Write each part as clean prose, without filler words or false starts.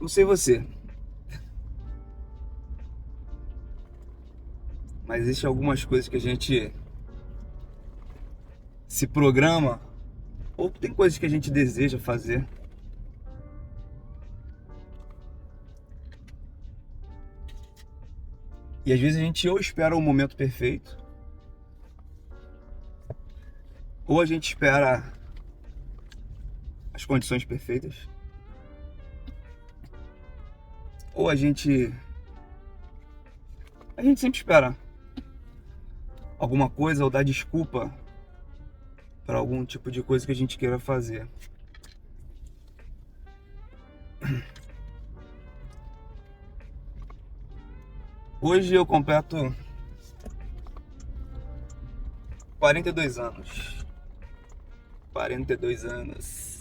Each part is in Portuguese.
Não sei você, mas existem algumas coisas que a gente se programa, ou tem coisas que a gente deseja fazer, e às vezes a gente ou espera o momento perfeito, ou a gente espera as condições perfeitas, ou a gente sempre espera alguma coisa ou dá desculpa para algum tipo de coisa que a gente queira fazer. Hoje eu completo 42 anos. 42 anos.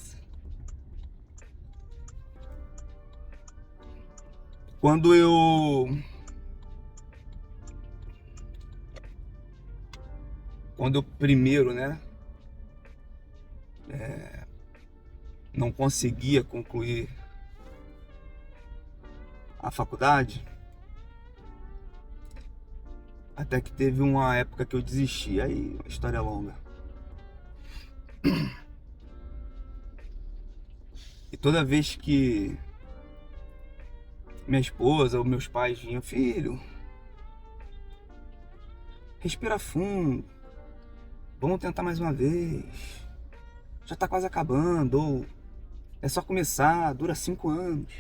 Quando eu primeiro, né, não conseguia concluir a faculdade, até que teve uma época que eu desisti, aí a história é longa. E toda vez que minha esposa ou meus pais vinham, filho, respira fundo, vamos tentar mais uma vez, já tá quase acabando, ou é só começar, dura 5 anos.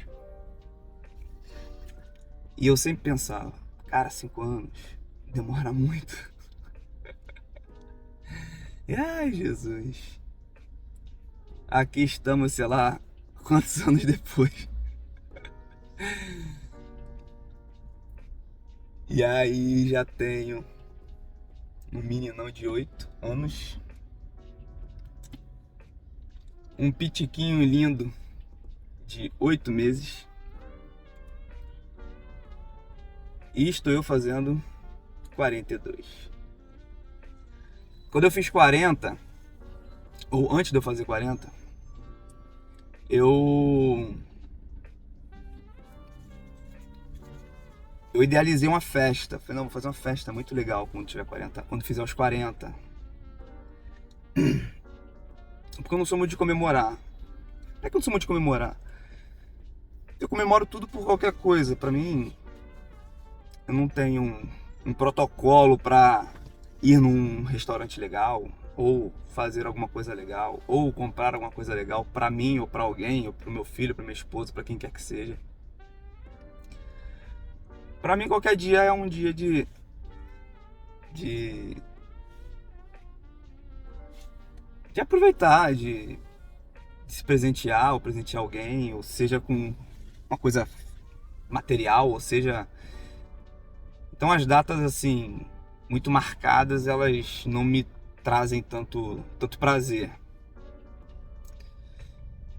E eu sempre pensava, cara, 5 anos, demora muito. E ai, Jesus, aqui estamos, sei lá, quantos anos depois. E aí já tenho um meninão de 8 anos, um pitiquinho lindo de 8 meses, e estou eu fazendo 42. Quando eu fiz 40, ou antes de eu fazer 40, eu idealizei uma festa. Falei, não, vou fazer uma festa muito legal quando tiver 40, quando fizer os 40. Porque eu não sou muito de comemorar. Não é que eu não sou muito de comemorar. Eu comemoro tudo por qualquer coisa. Pra mim, eu não tenho um protocolo pra ir num restaurante legal, ou fazer alguma coisa legal, ou comprar alguma coisa legal pra mim, ou pra alguém, ou pro meu filho, pra minha esposa, pra quem quer que seja. Pra mim, qualquer dia é um dia de, de aproveitar, de se presentear, ou presentear alguém, ou seja com uma coisa material, ou seja... Então as datas, assim, muito marcadas, elas não me trazem tanto prazer.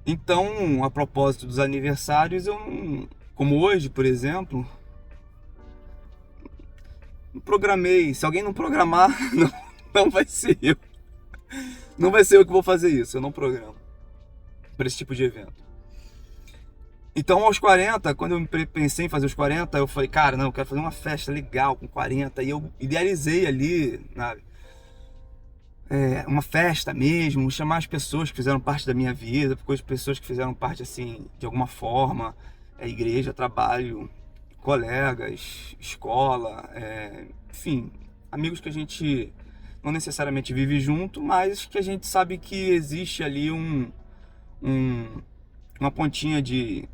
Então, a propósito dos aniversários, eu não, como hoje, por exemplo, não programei. Se alguém não programar, não vai ser eu. Não vai ser eu que vou fazer isso, eu não programo para esse tipo de evento. Então, aos 40, quando eu pensei em fazer os 40, eu falei, cara, não, eu quero fazer uma festa legal com 40. E eu idealizei ali, uma festa mesmo, chamar as pessoas que fizeram parte da minha vida, as pessoas que fizeram parte, assim, de alguma forma, igreja, trabalho, colegas, escola, enfim, amigos que a gente não necessariamente vive junto, mas que a gente sabe que existe ali um- uma pontinha de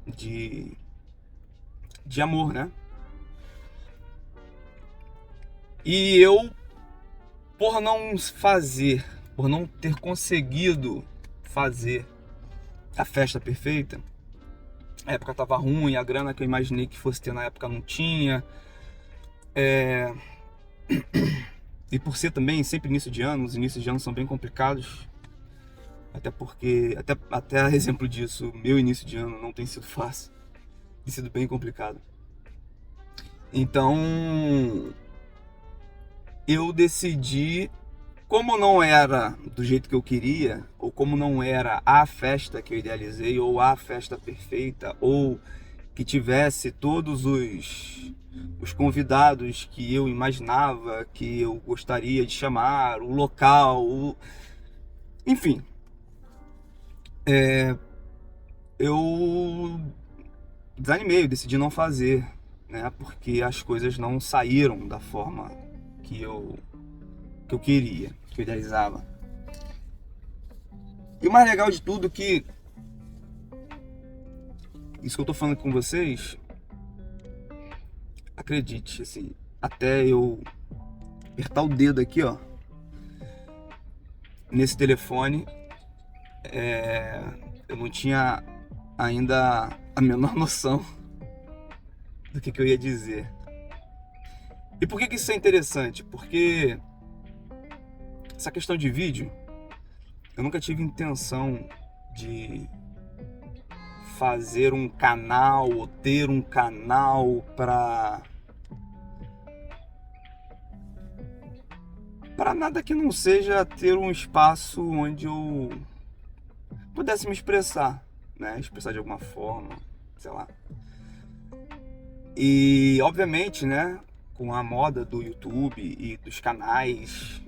amor, né? E eu, por não ter conseguido fazer a festa perfeita, a época tava ruim, a grana que eu imaginei que fosse ter na época não tinha, e por ser também sempre início de ano, os inícios de ano são bem complicados, até porque, até a exemplo disso, meu início de ano não tem sido fácil, tem sido bem complicado. Então, eu decidi, como não era do jeito que eu queria, ou como não era a festa que eu idealizei, ou a festa perfeita, ou que tivesse todos os convidados que eu imaginava, que eu gostaria de chamar, o local, enfim. Eu desanimei, eu decidi não fazer, né? Porque as coisas não saíram da forma que eu queria, que eu idealizava. E o mais legal de tudo é que isso que eu tô falando com vocês, acredite, assim, até eu apertar o dedo aqui, ó, nesse telefone, eu não tinha ainda a menor noção do que eu ia dizer. E por que isso é interessante? Porque essa questão de vídeo, eu nunca tive intenção de fazer um canal ou ter um canal para nada que não seja ter um espaço onde eu pudesse me expressar, né? Expressar de alguma forma, sei lá. E obviamente, né, com a moda do YouTube e dos canais,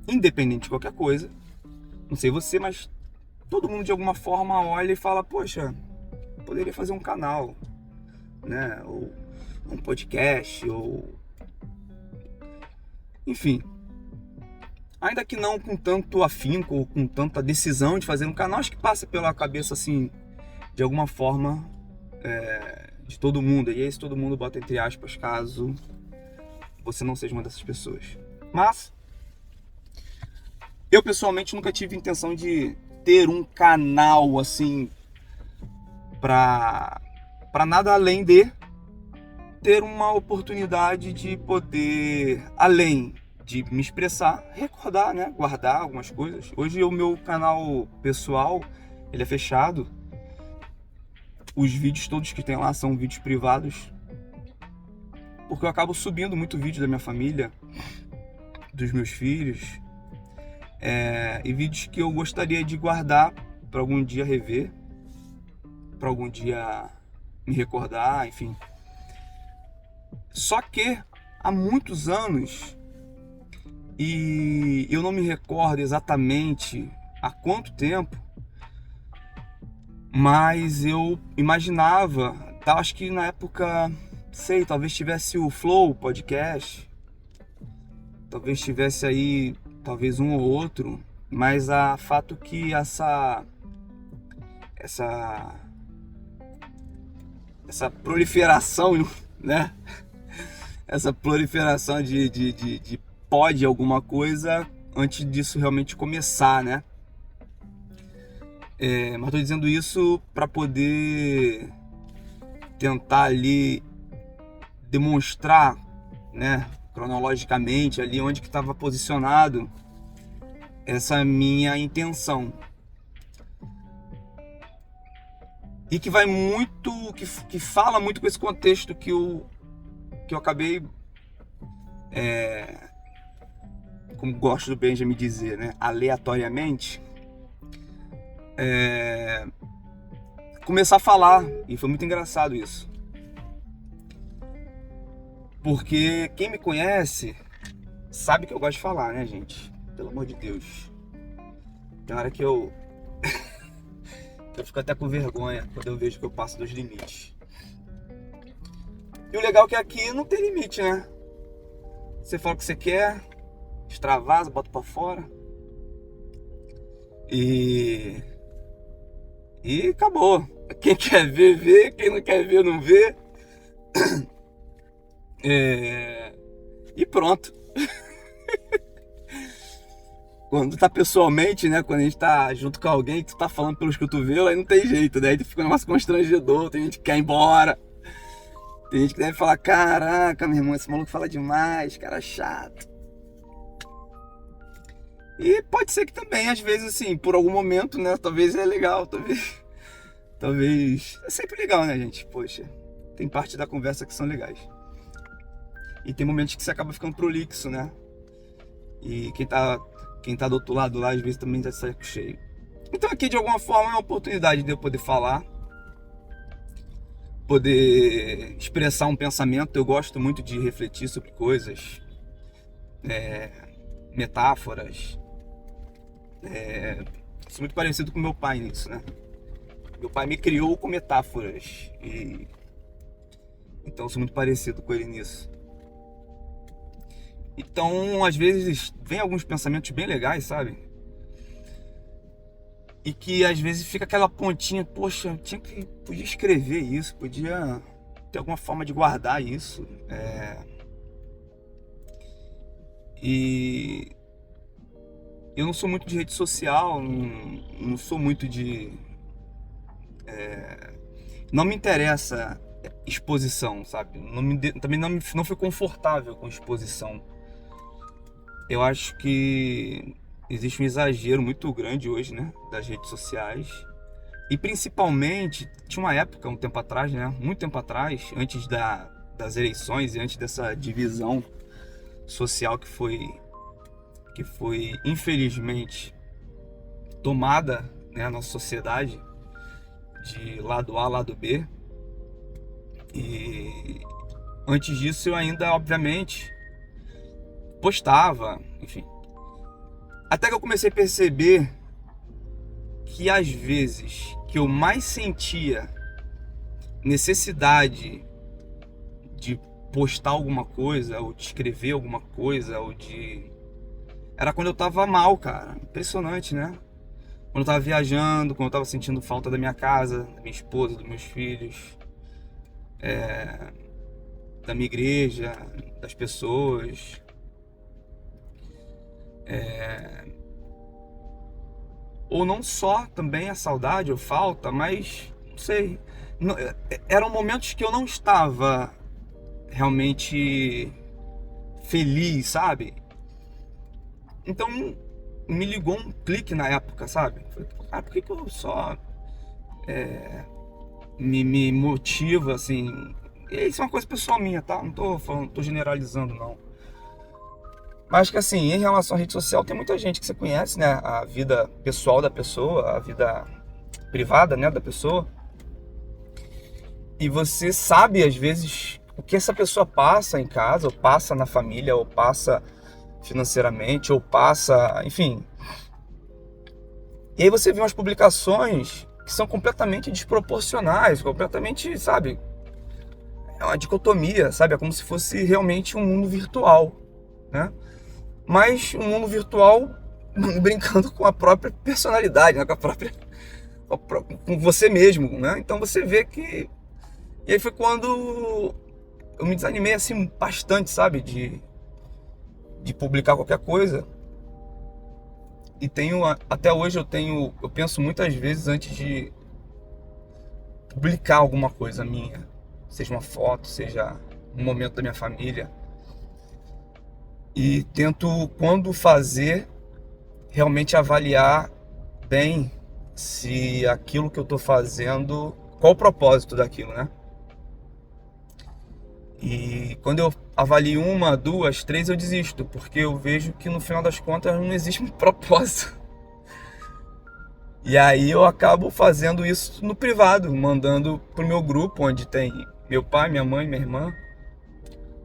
independente de qualquer coisa, não sei você, mas todo mundo de alguma forma olha e fala, poxa, poderia fazer um canal, né, ou um podcast, ou enfim, ainda que não com tanto afinco ou com tanta decisão de fazer um canal, acho que passa pela cabeça assim, de alguma forma, de todo mundo, e esse todo mundo bota entre aspas, caso você não seja uma dessas pessoas. Mas eu pessoalmente nunca tive intenção de ter um canal assim pra nada além de ter uma oportunidade de poder, além de me expressar, recordar, né, guardar algumas coisas. Hoje o meu canal pessoal, ele é fechado. Os vídeos todos que tem lá são vídeos privados, porque eu acabo subindo muito vídeo da minha família, dos meus filhos, e vídeos que eu gostaria de guardar para algum dia rever, para algum dia me recordar, enfim. Só que há muitos anos, e eu não me recordo exatamente há quanto tempo, mas eu imaginava, acho que na época, sei, talvez tivesse o Flow Podcast, talvez tivesse aí, talvez um ou outro, mas a fato que essa proliferação, né? Essa proliferação de pod alguma coisa antes disso realmente começar, né? Mas estou dizendo isso para poder tentar ali demonstrar, né, cronologicamente ali onde que estava posicionado essa minha intenção. E que vai muito, que fala muito com esse contexto que eu acabei, como gosto do Benjamin dizer, né, aleatoriamente, começar a falar. E foi muito engraçado isso. Porque quem me conhece sabe que eu gosto de falar, né, gente? Pelo amor de Deus. Tem hora que eu fico até com vergonha quando eu vejo que eu passo dos limites. E o legal é que aqui não tem limite, né? Você fala o que você quer, extravasa, bota pra fora. E acabou. Quem quer ver, vê. Quem não quer ver, não vê. E pronto. Quando tá pessoalmente, né? Quando a gente tá junto com alguém que tu tá falando pelos cotovelos, aí não tem jeito, né? Aí fica um negócio constrangedor, tem gente que quer ir embora. Tem gente que deve falar, caraca, meu irmão, esse maluco fala demais, cara chato. E pode ser que também, às vezes, assim, por algum momento, né? Talvez é legal, talvez... É sempre legal, né, gente? Poxa, tem parte da conversa que são legais. E tem momentos que você acaba ficando prolixo, né? E quem tá do outro lado lá, às vezes também tá de saco cheio. Então aqui, de alguma forma, é uma oportunidade de eu poder falar poder expressar um pensamento. Eu gosto muito de refletir sobre coisas, metáforas. Sou muito parecido com meu pai nisso, né? Meu pai me criou com metáforas e então sou muito parecido com ele nisso. Então, às vezes, vem alguns pensamentos bem legais, sabe? E que às vezes fica aquela pontinha, poxa, podia escrever isso, podia ter alguma forma de guardar isso. E eu não sou muito de rede social, não sou muito de... Não me interessa exposição, sabe? Também não fui confortável com exposição. Eu acho que existe um exagero muito grande hoje, né, das redes sociais. E principalmente, tinha uma época, um tempo atrás, né, muito tempo atrás, antes das eleições e antes dessa divisão social que foi infelizmente tomada, né, na nossa sociedade, de lado A, lado B. E antes disso eu ainda, obviamente, postava, enfim. Até que eu comecei a perceber que às vezes que eu mais sentia necessidade de postar alguma coisa, ou de escrever alguma coisa, era quando eu tava mal, cara. Impressionante, né? Quando eu tava viajando, quando eu tava sentindo falta da minha casa, da minha esposa, dos meus filhos, da minha igreja, das pessoas. Ou não só também a saudade ou falta, mas não sei. Eram momentos que eu não estava realmente feliz, sabe? Então me ligou um clique na época, sabe? Falei, cara, por que eu só me motiva assim? E isso é uma coisa pessoal minha, tá? Não tô falando, tô generalizando, não. Mas que assim, em relação à rede social, tem muita gente que você conhece, né? A vida pessoal da pessoa, a vida privada, né, da pessoa. E você sabe, às vezes, o que essa pessoa passa em casa, ou passa na família, ou passa financeiramente, ou passa, enfim. E aí você vê umas publicações que são completamente desproporcionais, completamente, sabe? É uma dicotomia, sabe? É como se fosse realmente um mundo virtual, né? Mas um mundo virtual brincando com a própria personalidade, né? Com você mesmo, né? Então você vê que... E aí foi quando eu me desanimei assim bastante, sabe? De publicar qualquer coisa. E até hoje eu penso muitas vezes antes de publicar alguma coisa minha, seja uma foto, seja um momento da minha família. E tento, quando fazer, realmente avaliar bem se aquilo que eu estou fazendo, qual o propósito daquilo, né? E quando eu avalio 1, 2, 3, eu desisto, porque eu vejo que no final das contas não existe um propósito. E aí eu acabo fazendo isso no privado, mandando pro meu grupo, onde tem meu pai, minha mãe, minha irmã,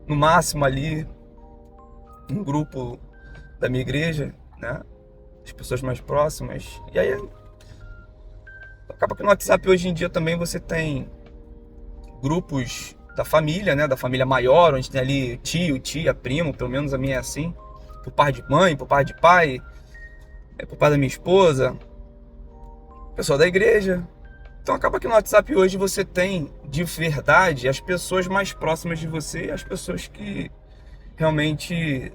no máximo ali um grupo da minha igreja, né? As pessoas mais próximas. E aí acaba que no WhatsApp hoje em dia também você tem grupos da família, né? Da família maior, onde tem ali tio, tia, primo, pelo menos a minha é assim. Por pai de mãe, por pai de pai, por pai da minha esposa, pessoal da igreja. Então acaba que no WhatsApp hoje você tem de verdade as pessoas mais próximas de você, as pessoas que realmente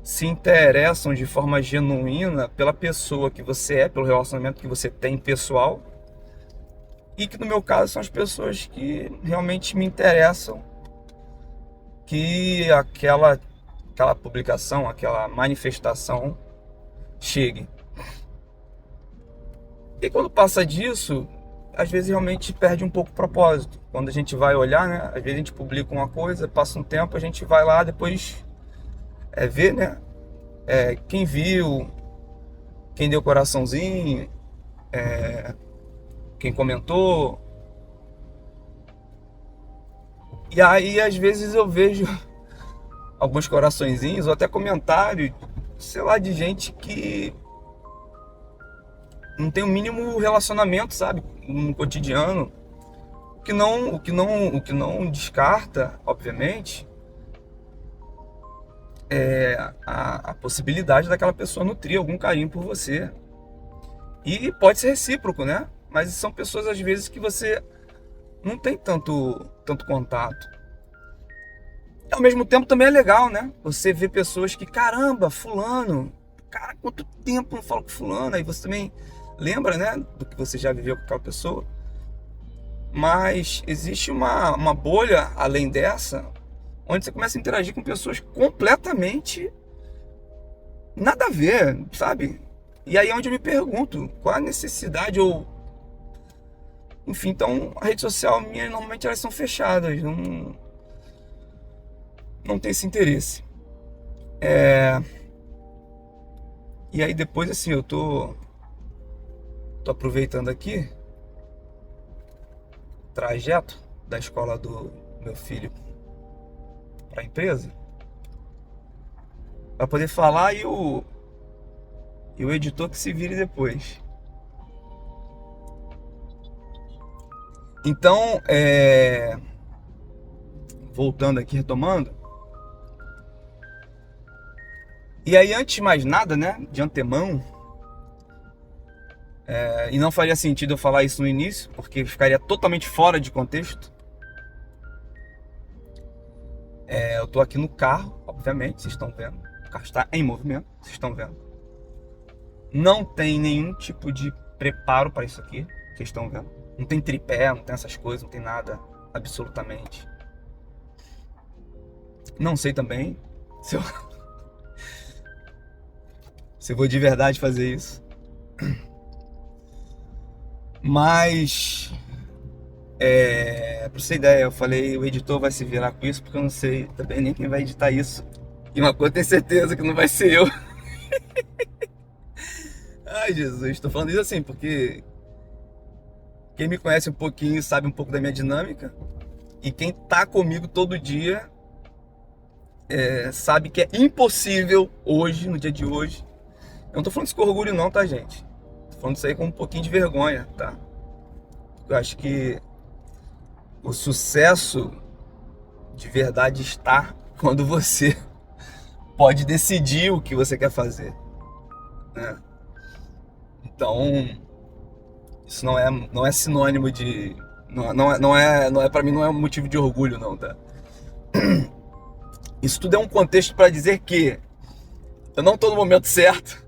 se interessam de forma genuína pela pessoa que você é, pelo relacionamento que você tem pessoal. E que no meu caso são as pessoas que realmente me interessam que aquela publicação, aquela manifestação chegue. E quando passa disso, às vezes realmente perde um pouco o propósito. Quando a gente vai olhar, né? Às vezes a gente publica uma coisa, passa um tempo, a gente vai lá depois ver, né? Quem viu, quem deu coraçãozinho, quem comentou. E aí, às vezes, eu vejo alguns coraçõezinhos ou até comentário, sei lá, de gente que não tem o mínimo relacionamento, sabe, no cotidiano. O que não descarta, obviamente, é a possibilidade daquela pessoa nutrir algum carinho por você. E pode ser recíproco, né? Mas são pessoas, às vezes, que você não tem tanto contato. E, ao mesmo tempo, também é legal, né? Você vê pessoas que, caramba, fulano, cara, quanto tempo não falo com fulano. Aí você também lembra, né, do que você já viveu com aquela pessoa. Mas existe uma bolha além dessa, onde você começa a interagir com pessoas completamente nada a ver, sabe? E aí é onde eu me pergunto, qual a necessidade ou... Enfim, então a rede social minha, normalmente elas são fechadas, não tem esse interesse. E aí depois, assim, eu tô aproveitando aqui o trajeto da escola do meu filho para a empresa, para poder falar e o editor que se vire depois. Então, voltando aqui, retomando. E aí, antes de mais nada, né, de antemão, e não faria sentido eu falar isso no início, porque ficaria totalmente fora de contexto. Eu tô aqui no carro, obviamente, vocês estão vendo. O carro está em movimento, vocês estão vendo. Não tem nenhum tipo de preparo para isso aqui, vocês estão vendo. Não tem tripé, não tem essas coisas, não tem nada, absolutamente. Não sei também se eu vou de verdade fazer isso. Mas, pra você ter ideia, eu falei, o editor vai se virar com isso, porque eu não sei também nem quem vai editar isso. E uma coisa eu tenho certeza que não vai ser eu. Ai, Jesus, tô falando isso assim, porque quem me conhece um pouquinho sabe um pouco da minha dinâmica. E quem tá comigo todo dia sabe que é impossível hoje, no dia de hoje. Eu não tô falando isso com orgulho não, tá, gente? Tô falando isso aí com um pouquinho de vergonha, tá? Eu acho que o sucesso de verdade está quando você pode decidir o que você quer fazer, né? Então, isso não é sinônimo de... Não é para mim, não é um motivo de orgulho não, tá? Isso tudo é um contexto para dizer que eu não tô no momento certo.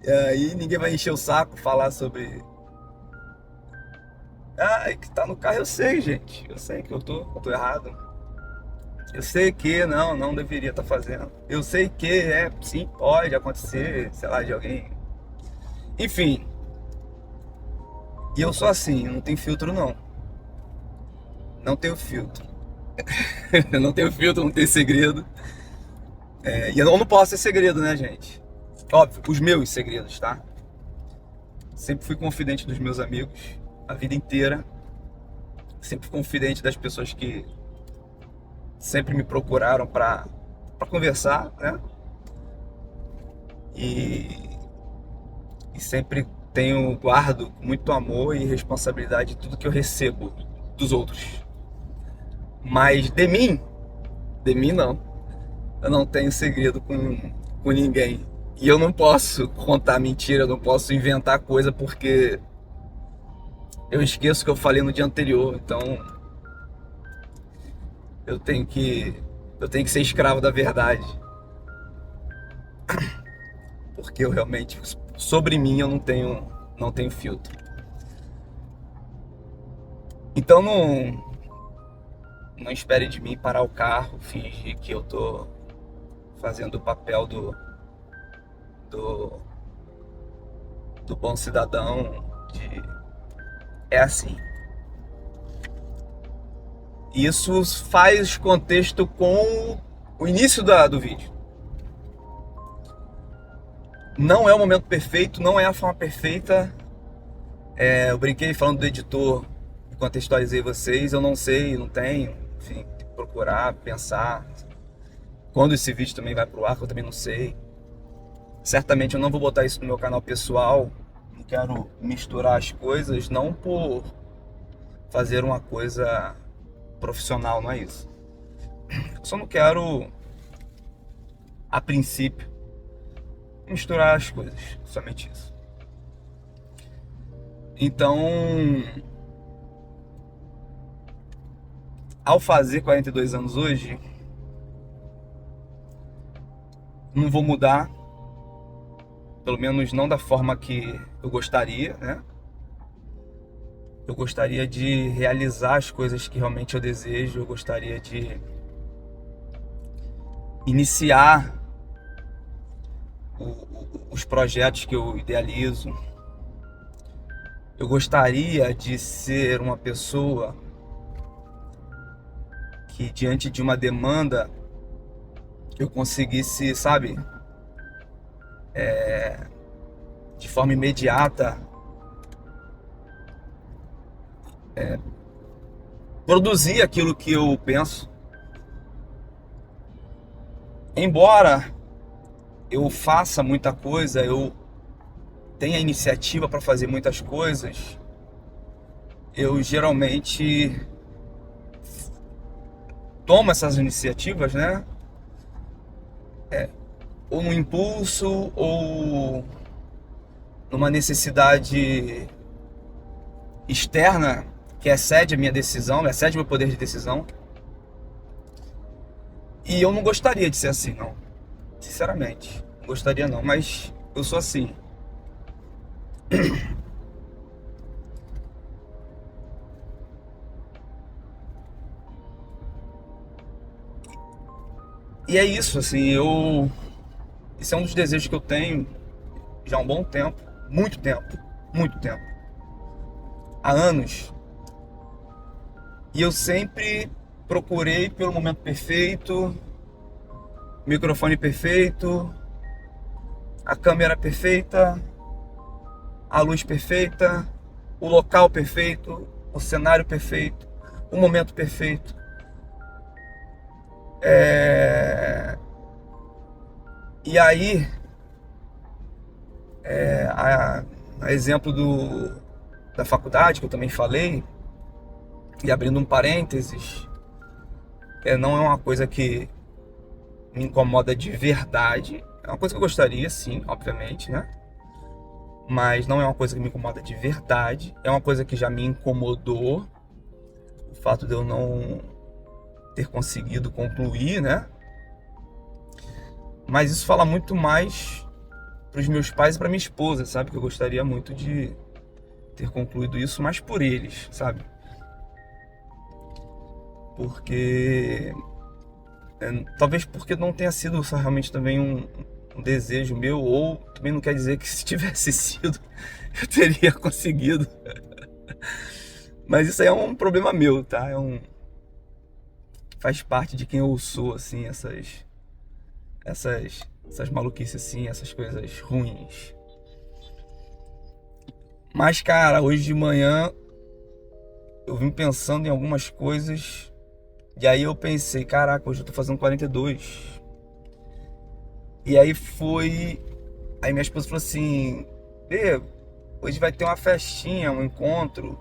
E aí ninguém vai encher o saco, falar sobre... que tá no carro, eu sei, gente. Eu sei que eu tô errado. Eu sei que não deveria estar fazendo. Eu sei que sim, pode acontecer, sei lá, de alguém. Enfim. E eu sou assim, não tenho filtro não. Não tenho filtro. Não tenho filtro, não tenho segredo. E eu não posso ter segredo, né, gente? Óbvio, os meus segredos, tá? Sempre fui confidente dos meus amigos a vida inteira. Sempre fui confidente das pessoas que sempre me procuraram para conversar, né? E sempre guardo com muito amor e responsabilidade tudo que eu recebo dos outros. Mas de mim não. Eu não tenho segredo com ninguém. E eu não posso contar mentira, eu não posso inventar coisa porque eu esqueço o que eu falei no dia anterior. Então eu tenho que ser escravo da verdade. Porque eu realmente, sobre mim, eu não tenho filtro. Então não espere de mim parar o carro, fingir que eu tô fazendo o papel do bom cidadão. É assim. Isso faz contexto com o início do vídeo. Não é o momento perfeito, não é a forma perfeita. Eu brinquei falando do editor, contextualizei vocês, eu não sei, não tenho, enfim, tem que procurar, pensar. Quando esse vídeo também vai pro ar, eu também não sei. Certamente eu não vou botar isso no meu canal pessoal, não quero misturar as coisas, não por fazer uma coisa profissional, não é isso. Eu só não quero, a princípio, misturar as coisas, somente isso. Então, ao fazer 42 anos hoje, não vou mudar, pelo menos não da forma que eu gostaria, né? Eu gostaria de realizar as coisas que realmente eu desejo, eu gostaria de iniciar os projetos que eu idealizo. Eu gostaria de ser uma pessoa que, diante de uma demanda, eu conseguisse, sabe, de forma imediata, produzir aquilo que eu penso. Embora eu faça muita coisa, eu tenha iniciativa para fazer muitas coisas, eu geralmente tomo essas iniciativas, né? Ou no impulso, ou numa necessidade externa que excede a minha decisão, excede o meu poder de decisão. E eu não gostaria de ser assim, não. Sinceramente, não gostaria não, mas eu sou assim. E é isso, assim, esse é um dos desejos que eu tenho já há um bom tempo, muito tempo, há anos. E eu sempre procurei pelo momento perfeito, microfone perfeito, a câmera perfeita, a luz perfeita, o local perfeito, o cenário perfeito, o momento perfeito. E aí, a exemplo da faculdade, que eu também falei, e abrindo um parênteses, não é uma coisa que me incomoda de verdade. É uma coisa que eu gostaria, sim, obviamente, né? Mas não é uma coisa que me incomoda de verdade. É uma coisa que já me incomodou, o fato de eu não ter conseguido concluir, né? Mas isso fala muito mais para os meus pais e para minha esposa, sabe? Que eu gostaria muito de ter concluído isso, mas por eles, sabe? Porque talvez porque não tenha sido realmente também um desejo meu, ou também não quer dizer que se tivesse sido eu teria conseguido. Mas isso aí é um problema meu, tá? Faz parte de quem eu sou, assim, essas maluquices assim, essas coisas ruins. Mas, cara, hoje de manhã eu vim pensando em algumas coisas, e aí eu pensei, caraca, hoje eu tô fazendo 42. E aí aí minha esposa falou assim: Bê, hoje vai ter uma festinha, um encontro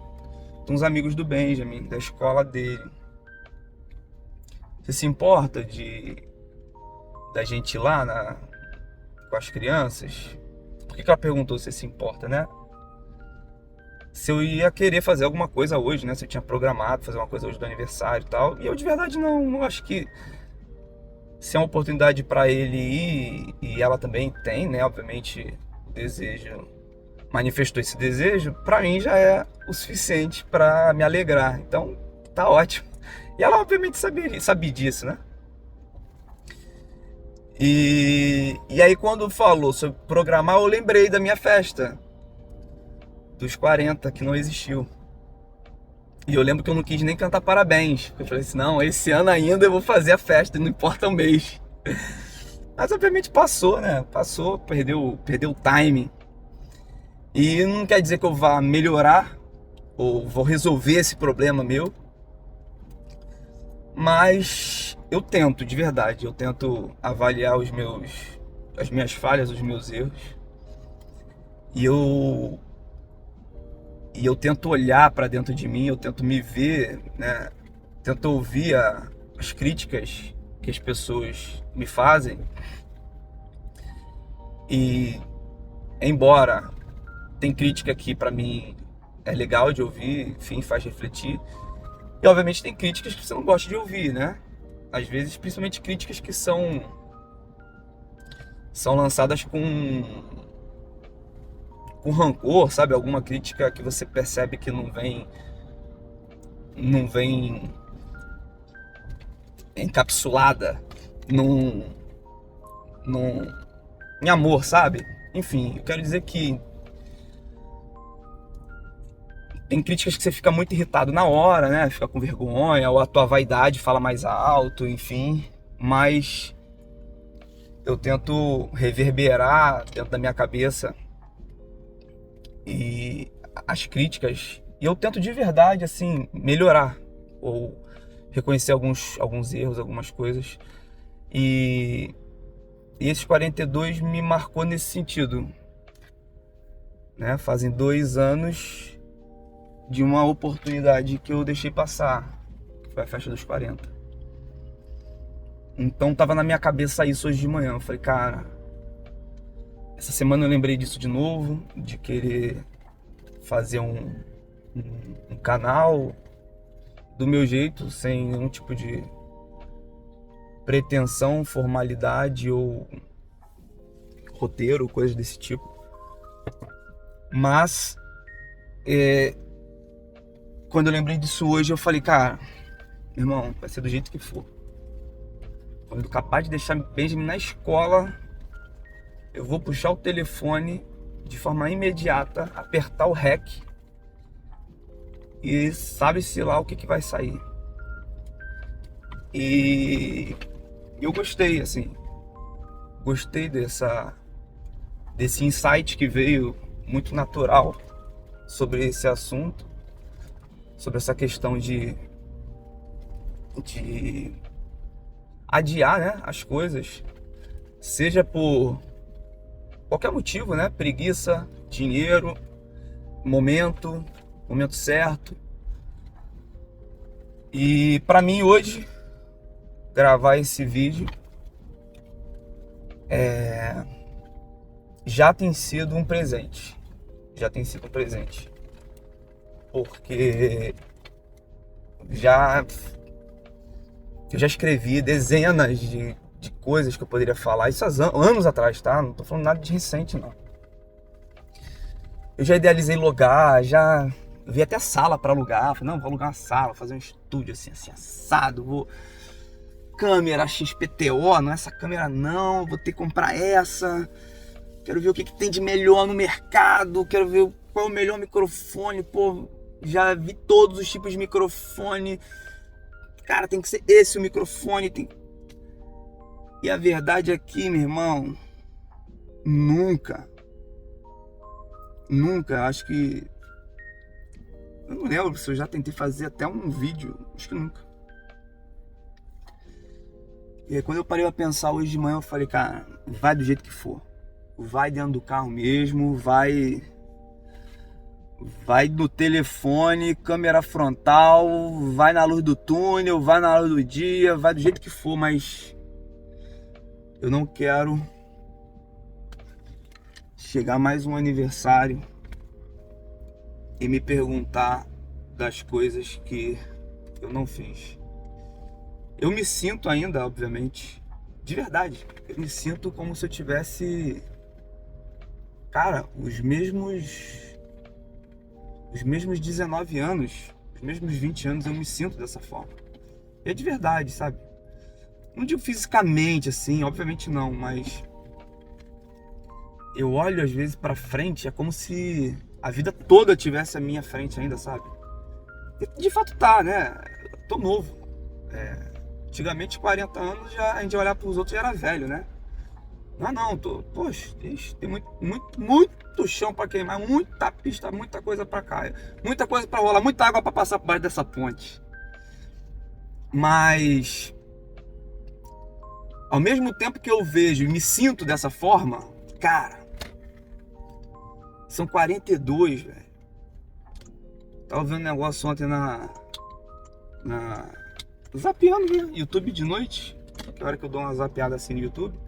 de uns amigos do Benjamin, da escola dele. Você se importa da gente ir lá com as crianças? Por que ela perguntou se se importa, né? Se eu ia querer fazer alguma coisa hoje, né? Se eu tinha programado fazer uma coisa hoje do aniversário e tal. E eu de verdade não acho que, se é uma oportunidade para ele ir, e ela também tem, né? Obviamente, o desejo, manifestou esse desejo, para mim já é o suficiente para me alegrar. Então, tá ótimo. E ela obviamente sabia disso, né? E aí quando falou sobre programar, eu lembrei da minha festa dos 40, que não existiu. E eu lembro que eu não quis nem cantar parabéns. Eu falei assim, não, esse ano ainda eu vou fazer a festa, não importa o mês. Mas obviamente passou, né? Passou, perdeu o timing. E não quer dizer que eu vá melhorar ou vou resolver esse problema meu, mas eu tento, de verdade, eu tento avaliar as minhas falhas, os meus erros, e eu tento olhar para dentro de mim, eu tento me ver, né? Tento ouvir as críticas que as pessoas me fazem, e embora tem crítica que para mim é legal de ouvir, enfim, faz refletir, e obviamente tem críticas que você não gosta de ouvir, né? Às vezes, principalmente críticas que são lançadas com rancor, sabe? Alguma crítica que você percebe que não vem encapsulada num, em amor, sabe? Enfim, eu quero dizer que tem críticas que você fica muito irritado na hora, né? Fica com vergonha, ou a tua vaidade fala mais alto, enfim. Mas eu tento reverberar dentro da minha cabeça e as críticas, e eu tento de verdade, assim, melhorar, ou reconhecer alguns erros, algumas coisas. E esses 42 me marcou nesse sentido, né? Fazem 2 anos de uma oportunidade que eu deixei passar, que foi a festa dos 40. Então tava na minha cabeça isso hoje de manhã. Eu falei, cara, essa semana eu lembrei disso de novo, de querer fazer um canal do meu jeito, sem nenhum tipo de pretensão, formalidade ou roteiro, coisas desse tipo. Mas quando eu lembrei disso hoje, eu falei, cara, meu irmão, vai ser do jeito que for. Quando eu capaz de deixar Benjamin na escola, eu vou puxar o telefone de forma imediata, apertar o REC e sabe-se lá o que vai sair. E eu gostei, assim, gostei desse insight que veio muito natural sobre esse assunto, sobre essa questão de adiar, né, as coisas, seja por qualquer motivo, né, preguiça, dinheiro, momento certo. E para mim hoje gravar esse vídeo já tem sido um presente. Porque eu já escrevi dezenas de coisas que eu poderia falar, isso há anos atrás, tá? Não tô falando nada de recente, não. Eu já idealizei lugar, já vi até sala para alugar. Falei, não, vou alugar uma sala, fazer um estúdio assim assado, vou... Câmera XPTO, não é essa câmera não, vou ter que comprar essa. Quero ver o que tem de melhor no mercado, quero ver qual é o melhor microfone. Pô, já vi todos os tipos de microfone. Cara, tem que ser esse o microfone. E a verdade é que, meu irmão, nunca, acho que... Eu não lembro se eu já tentei fazer até um vídeo, acho que nunca. E aí, quando eu parei a pensar hoje de manhã, eu falei, cara, vai do jeito que for. Vai dentro do carro mesmo, vai no telefone, câmera frontal, vai na luz do túnel, vai na luz do dia, vai do jeito que for, mas eu não quero chegar mais um aniversário e me perguntar das coisas que eu não fiz. Eu me sinto ainda, obviamente, de verdade, eu me sinto como se eu tivesse, cara, os mesmos 19 anos, os mesmos 20 anos, eu me sinto dessa forma. E é de verdade, sabe? Não digo fisicamente, assim, obviamente não, mas eu olho às vezes pra frente, é como se a vida toda tivesse à minha frente ainda, sabe? E de fato tá, né? Eu tô novo. Antigamente, 40 anos, a gente olhar pros outros já era velho, né? Poxa, tem muito muito chão para queimar, muita pista, muita coisa para cá, muita coisa para rolar, muita água para passar por baixo dessa ponte. Mas ao mesmo tempo que eu vejo e me sinto dessa forma, cara, são 42, velho. Tava vendo um negócio ontem zapeando, né? YouTube de noite, que hora que eu dou uma zapeada assim no YouTube.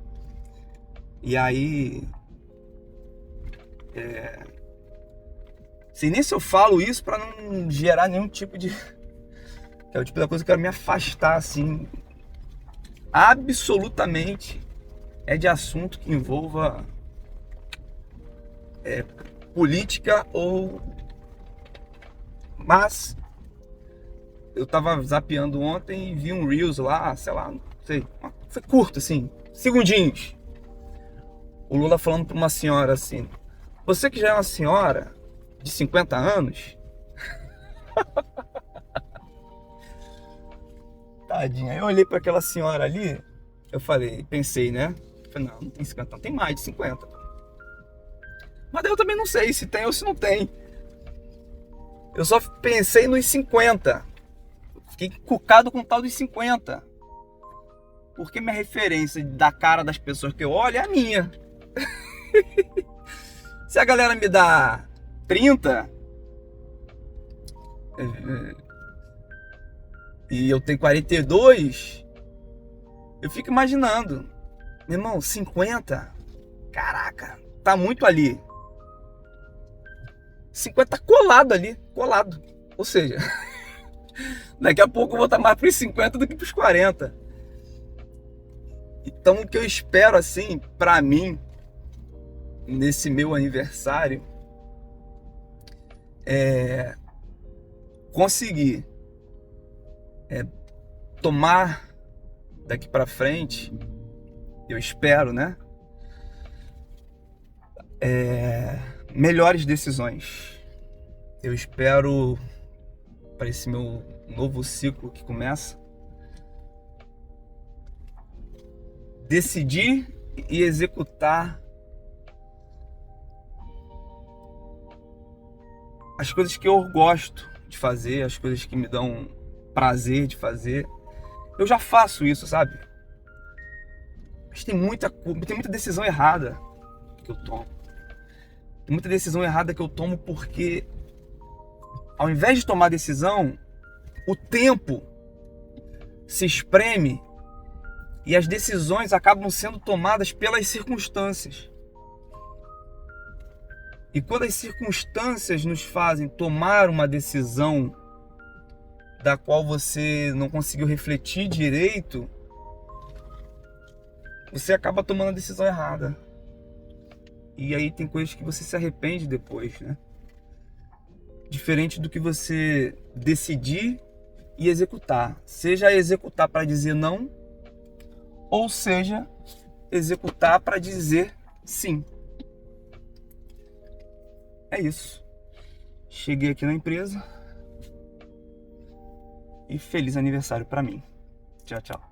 E aí sei nem se eu falo isso pra não gerar nenhum tipo de... É o tipo da coisa que eu quero me afastar, assim, absolutamente, é de assunto que envolva política ou... Mas eu tava zapeando ontem e vi um Reels lá, sei lá, não sei, foi curto assim, segundinhos. O Lula falando pra uma senhora assim: você que já é uma senhora de 50 anos... Tadinha. Eu olhei para aquela senhora ali, eu pensei, né? Falei, não tem 50, não, tem mais de 50. Mas daí eu também não sei se tem ou se não tem. Eu só pensei nos 50. Fiquei encucado com o tal dos 50. Porque minha referência da cara das pessoas que eu olho é a minha. Se a galera me dá 30... e eu tenho 42, eu fico imaginando, meu irmão, 50, caraca, tá muito ali. 50 tá colado ali, colado. Ou seja, daqui a pouco eu vou estar mais pros 50 do que pros 40. Então o que eu espero, assim, pra mim, nesse meu aniversário, é conseguir tomar daqui pra frente, eu espero, né? Melhores decisões. Eu espero, para esse meu novo ciclo que começa, decidir e executar as coisas que eu gosto de fazer, as coisas que me dão prazer de fazer. Eu já faço isso, sabe? Mas tem muita decisão errada que eu tomo. Tem muita decisão errada que eu tomo porque, ao invés de tomar decisão, o tempo se espreme e as decisões acabam sendo tomadas pelas circunstâncias. E quando as circunstâncias nos fazem tomar uma decisão da qual você não conseguiu refletir direito, você acaba tomando a decisão errada. E aí tem coisas que você se arrepende depois, né? Diferente do que você decidir e executar. Seja executar para dizer não, ou seja executar para dizer sim. É isso. Cheguei aqui na empresa e feliz aniversário para mim. Tchau, tchau.